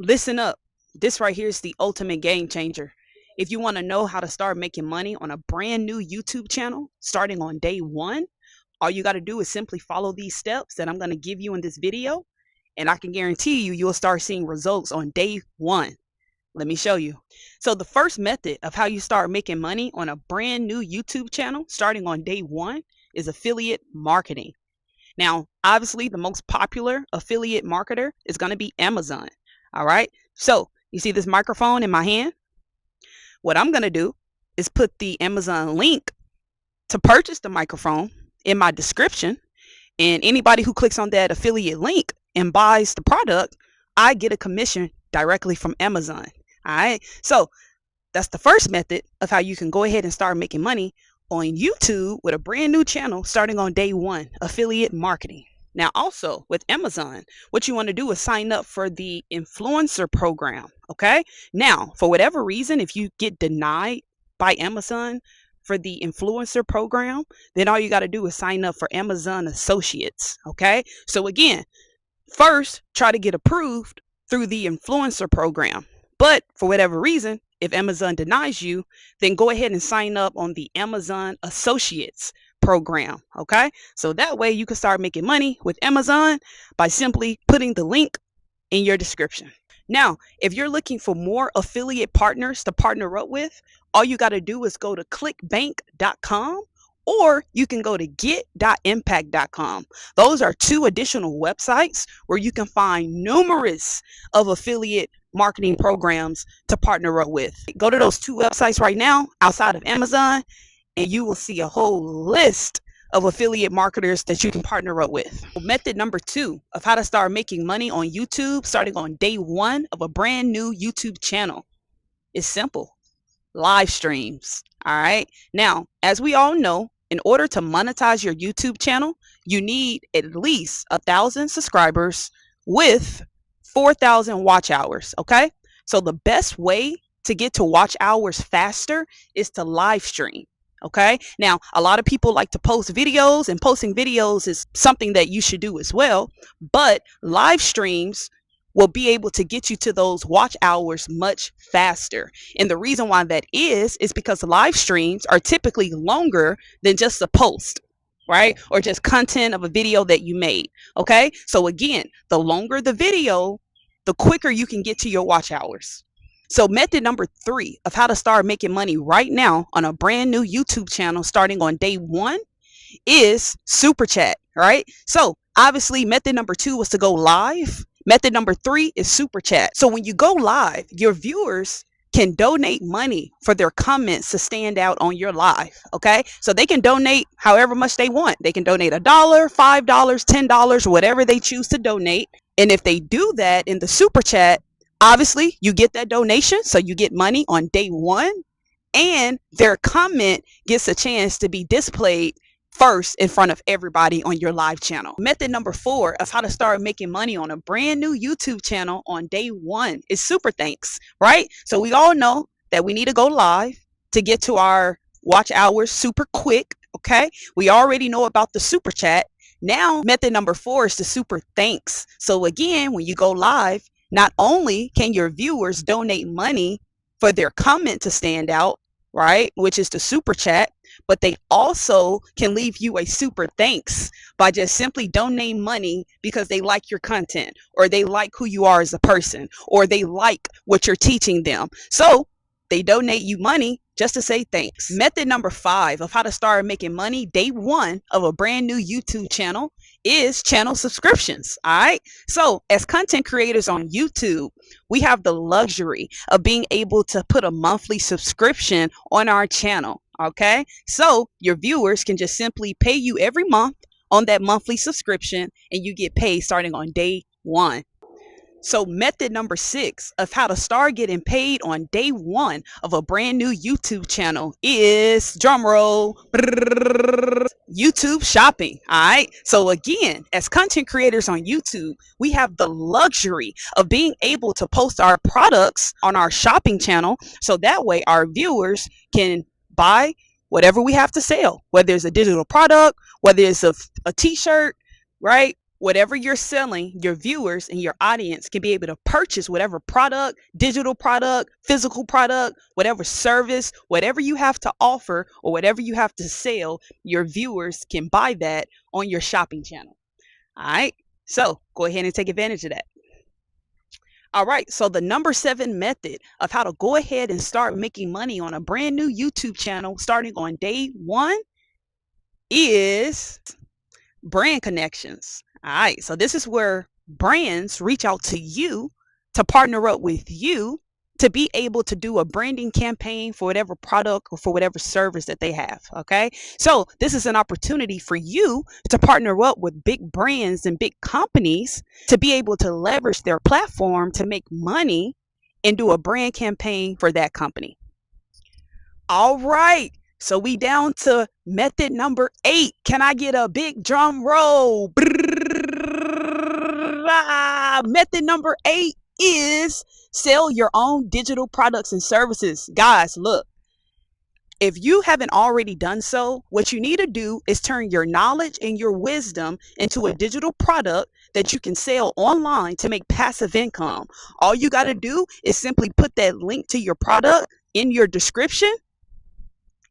Listen up. This right here is the ultimate game changer. If you want to know how to start making money on a brand new YouTube channel starting on day one, all you got to do is simply follow these steps that I'm going to give you in this video, and I can guarantee you you'll start seeing results on day one. Let me show you. So the first method of how you start making money on a brand new YouTube channel starting on day one is affiliate marketing. Now, obviously, the most popular affiliate marketer is going to be Amazon. All right. So you see this microphone in my hand? What I'm going to do is put the Amazon link to purchase the microphone in my description. And anybody who clicks on that affiliate link and buys the product, I get a commission directly from Amazon. All right. So that's the first method of how you can go ahead and start making money on YouTube with a brand new channel starting on day one, affiliate marketing. Now, also with Amazon, what you want to do is sign up for the influencer program. Okay. Now, for whatever reason, if you get denied by Amazon for the influencer program, then all you got to do is sign up for Amazon Associates. Okay. So again, first try to get approved through the influencer program. But for whatever reason, if Amazon denies you, then go ahead and sign up on the Amazon Associates program. Okay. So that way you can start making money with Amazon by simply putting the link in your description. Now, if you're looking for more affiliate partners to partner up with, all you got to do is go to clickbank.com, or you can go to get.impact.com. Those are two additional websites where you can find numerous of affiliate marketing programs to partner up with. Go to those two websites right now outside of Amazon, and you will see a whole list of affiliate marketers that you can partner up with. Method number two of how to start making money on YouTube starting on day one of a brand new YouTube channel is simple. Live streams. All right. Now, as we all know, in order to monetize your YouTube channel, you need at least 1,000 subscribers with 4,000 watch hours. Okay. So the best way to get to watch hours faster is to live stream. Okay. Now, a lot of people like to post videos, and posting videos is something that you should do as well. But live streams will be able to get you to those watch hours much faster. And the reason why that is because live streams are typically longer than just a post, right? Or just content of a video that you made. Okay. So again, the longer the video, the quicker you can get to your watch hours. So method number three of how to start making money right now on a brand new YouTube channel starting on day one is super chat, right? So obviously method number two was to go live. Method number three is super chat. So when you go live, your viewers can donate money for their comments to stand out on your live. Okay. So they can donate however much they want. They can donate $1, $5, $10, whatever they choose to donate. And if they do that in the super chat, obviously you get that donation. So you get money on day one, and their comment gets a chance to be displayed first in front of everybody on your live channel. Method number four of how to start making money on a brand new YouTube channel on day one is super thanks, right? So we all know that we need to go live to get to our watch hours super quick. Okay. We already know about the super chat. Now, method number four is the super thanks. So again, when you go live, not only can your viewers donate money for their comment to stand out, right, which is the super chat, but they also can leave you a super thanks by just simply donating money because they like your content, or they like who you are as a person, or they like what you're teaching them. So they donate you money just to say thanks. Method number five of how to start making money day one of a brand new YouTube channel is channel subscriptions. All right. So as content creators on YouTube, we have the luxury of being able to put a monthly subscription on our channel. Okay. So your viewers can just simply pay you every month on that monthly subscription, and you get paid starting on day one. So method number six of how to start getting paid on day one of a brand new YouTube channel is, drum roll, YouTube shopping. All right. So again, as content creators on YouTube, we have the luxury of being able to post our products on our shopping channel. So that way our viewers can buy whatever we have to sell, whether it's a digital product, whether it's a t-shirt, right? Whatever you're selling, your viewers and your audience can be able to purchase whatever product, digital product, physical product, whatever service, whatever you have to offer or whatever you have to sell, your viewers can buy that on your shopping channel. All right. So go ahead and take advantage of that. All right. So the number 7 method of how to go ahead and start making money on a brand new YouTube channel starting on day 1 is brand connections. All right. So this is where brands reach out to you to partner up with you to be able to do a branding campaign for whatever product or for whatever service that they have. Okay. So this is an opportunity for you to partner up with big brands and big companies to be able to leverage their platform to make money and do a brand campaign for that company. All right. So we down to method number 8. Can I get a big drum roll? Method number 8 is sell your own digital products and services. Guys, look, if you haven't already done so, what you need to do is turn your knowledge and your wisdom into a digital product that you can sell online to make passive income. All you got to do is simply put that link to your product in your description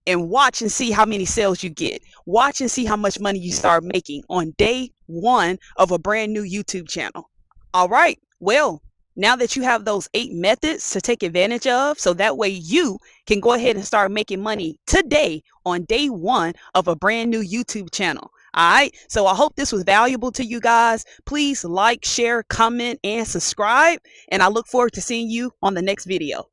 and watch and see how many sales you get. Watch and see how much money you start making on day 1 of a brand new YouTube channel. All right. Well, now that you have those 8 methods to take advantage of, so that way you can go ahead and start making money today on day 1 of a brand new YouTube channel. All right. So I hope this was valuable to you guys. Please like, share, comment, and subscribe. And I look forward to seeing you on the next video.